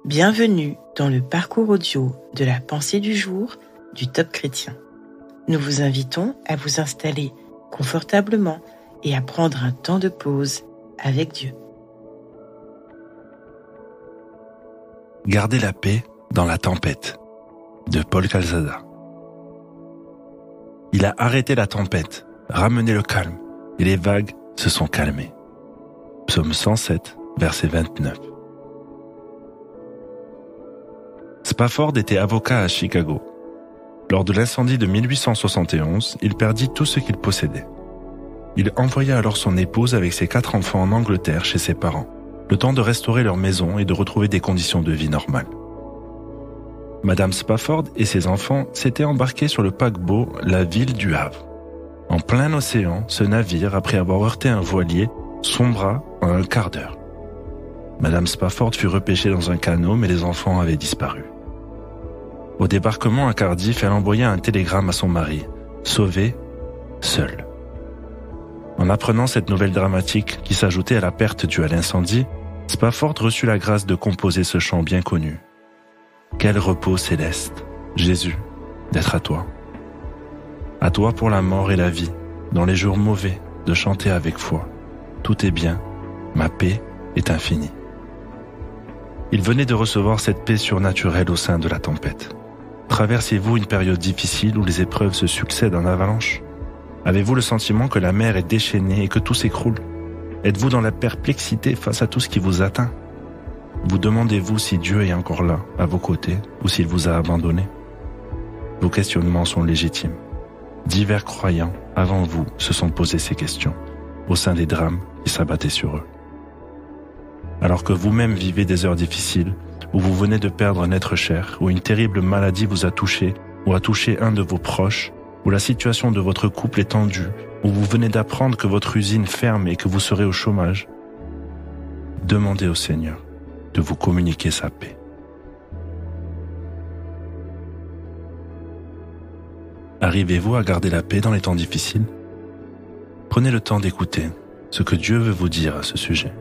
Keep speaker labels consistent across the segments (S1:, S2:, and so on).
S1: Bienvenue dans le parcours audio de la pensée du jour du Top Chrétien. Nous vous invitons à vous installer confortablement et à prendre un temps de pause avec Dieu.
S2: Gardez la paix dans la tempête, de Paul Calzada. Il a arrêté la tempête, ramené le calme, et les vagues se sont calmées. Psaume 107, verset 29. Spafford était avocat à Chicago. Lors de l'incendie de 1871, il perdit tout ce qu'il possédait. Il envoya alors son épouse avec ses 4 enfants en Angleterre chez ses parents, le temps de restaurer leur maison et de retrouver des conditions de vie normales. Madame Spafford et ses enfants s'étaient embarqués sur le paquebot La Ville du Havre. En plein océan, ce navire, après avoir heurté un voilier, sombra en un quart d'heure. Madame Spafford fut repêchée dans un canot, mais les enfants avaient disparu. Au débarquement à Cardiff, elle envoya un télégramme à son mari, sauvé, seul. En apprenant cette nouvelle dramatique qui s'ajoutait à la perte due à l'incendie, Spafford reçut la grâce de composer ce chant bien connu. Quel repos céleste, Jésus, d'être à toi. À toi pour la mort et la vie, dans les jours mauvais, de chanter avec foi. Tout est bien, ma paix est infinie. Il venait de recevoir cette paix surnaturelle au sein de la tempête. Traversez-vous une période difficile où les épreuves se succèdent en avalanche? Avez-vous le sentiment que la mer est déchaînée et que tout s'écroule? Êtes-vous dans la perplexité face à tout ce qui vous atteint? Vous demandez-vous si Dieu est encore là, à vos côtés, ou s'il vous a abandonné? Vos questionnements sont légitimes. Divers croyants, avant vous, se sont posés ces questions, au sein des drames qui s'abattaient sur eux. Alors que vous-même vivez des heures difficiles, où vous venez de perdre un être cher, où une terrible maladie vous a touché, ou a touché un de vos proches, où la situation de votre couple est tendue, où vous venez d'apprendre que votre usine ferme et que vous serez au chômage, demandez au Seigneur de vous communiquer sa paix. Arrivez-vous à garder la paix dans les temps difficiles? Prenez le temps d'écouter ce que Dieu veut vous dire à ce sujet.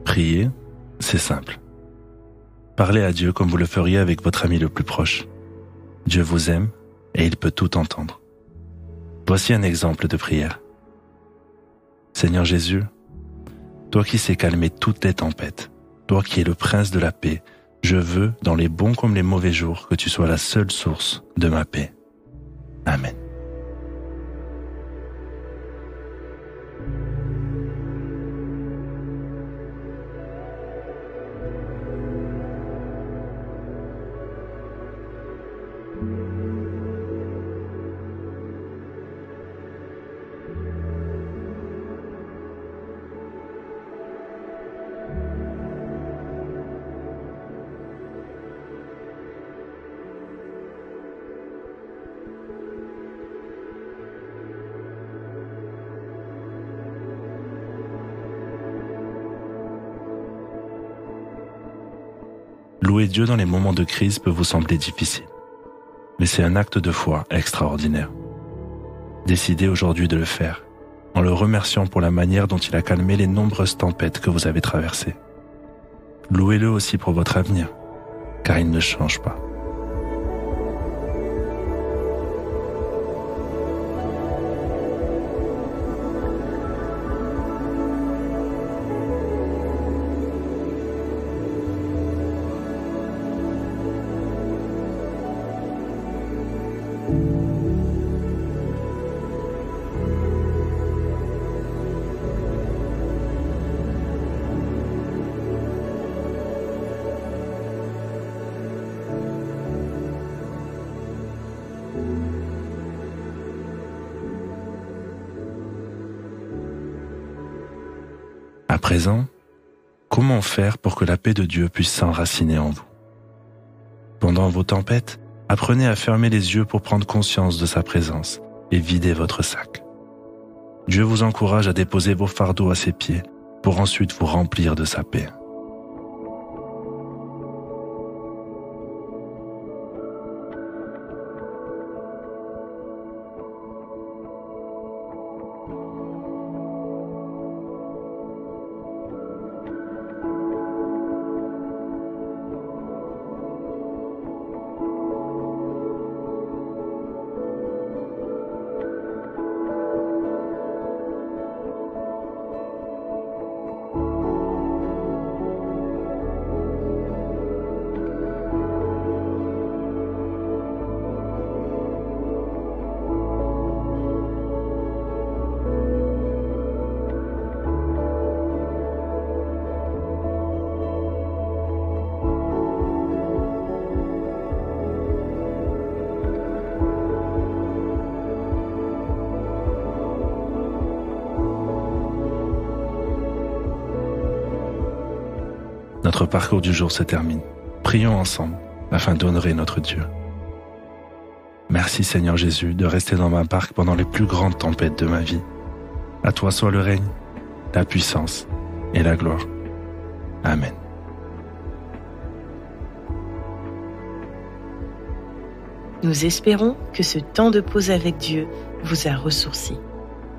S2: Prier, c'est simple. Parlez à Dieu comme vous le feriez avec votre ami le plus proche. Dieu vous aime et il peut tout entendre. Voici un exemple de prière. Seigneur Jésus, toi qui sais calmer toutes les tempêtes, toi qui es le prince de la paix, je veux, dans les bons comme les mauvais jours, que tu sois la seule source de ma paix. Amen. Louer Dieu dans les moments de crise peut vous sembler difficile, mais c'est un acte de foi extraordinaire. Décidez aujourd'hui de le faire, en le remerciant pour la manière dont il a calmé les nombreuses tempêtes que vous avez traversées. Louez-le aussi pour votre avenir, car il ne change pas. présent, comment faire pour que la paix de Dieu puisse s'enraciner en vous? Pendant vos tempêtes, apprenez à fermer les yeux pour prendre conscience de sa présence et vider votre sac. Dieu vous encourage à déposer vos fardeaux à ses pieds pour ensuite vous remplir de sa paix. Notre parcours du jour se termine. Prions ensemble afin d'honorer notre Dieu. Merci Seigneur Jésus de rester dans ma barque pendant les plus grandes tempêtes de ma vie. À toi soit le règne, la puissance et la gloire. Amen.
S1: Nous espérons que ce temps de pause avec Dieu vous a ressourci.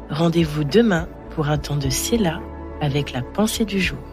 S1: Rendez-vous demain pour un temps de Séla avec la pensée du jour.